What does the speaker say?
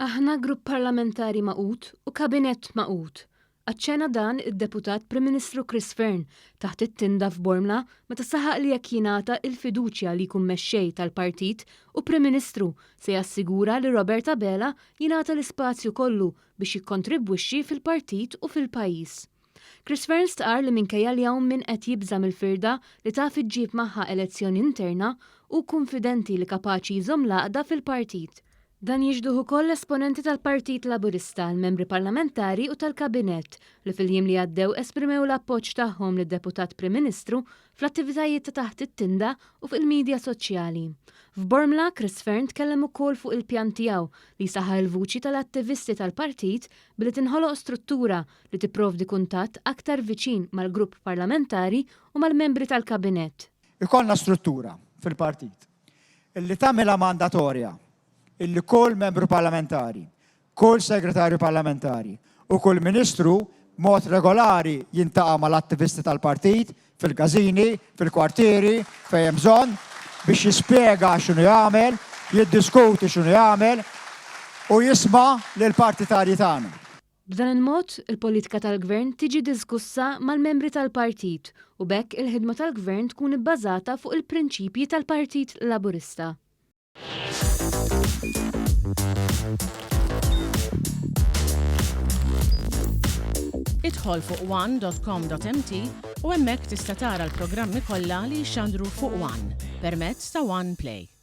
Aħna Grupp Parlamentari maqut u Kabinett maqut. Aċċena dan id-Deputat Prim Ministru Chris Fearne taħt it-tinda f'Bormla meta saħaq li jekk jingħata l-fiduċja li jkun mexxej tal-Partit u Prim Ministru se jassigura li Robert Abela jingħata l-ispazju kollu biex jikkontribwixxi fil-Partit u fil-pajjiż. Chris Fearne stqar li minkejja li hawn min qed jibża mill-firda li taf iġġib magħha elezzjoni interna u konfidenti li kapaċi jżomm l-għaqda fil-Partit. Dan jiġduh ukoll esponenti tal-Partit Laburista, l-Membri parlamentari u tal-Kabinett li fil-jiem li għaddew esprimew l-appoġġ tagħhom lid-Deputat Prim Ministru fl-attivitajiet ta' taħt it-tinda u fil-medja soċjali. F'Bormla, Chris Fearne tkellem ukoll fuq il-pjan tiegħu li saħħa l-vuċi tal-attivisti tal-Partit billi tinħoloq struttura li tipprovdi kuntatt aktar viċin mal-Grupp Parlamentari u mal-Membri tal-Kabinett. Ikollna struttura fil-Partit illi tagħmilha mandatorja illi kull membru parlamentari, kull segretarju parlamentari u kull ministru mod regolari jintaqa' mal-attivisti tal-Partit fil-gazini, fil-kwartieri, fejn hemm bżonn biex jispjega x'inhu jagħmel, jiddiskuti x'inhu jagħmel u jisma' lill-partitarji tagħna. B'dan il-mod, il-politika tal-Gvern tiġi diskussa mal-membri tal-Partit u bekk il-ħidma tal-Gvern tkun ibbażata fuq il-prinċipji tal-Partit Laburista. Idħol fuq one.com.mt u hemmhekk tista' tara l-programmi kollha li jxandru fuq One permezz ta' One Play.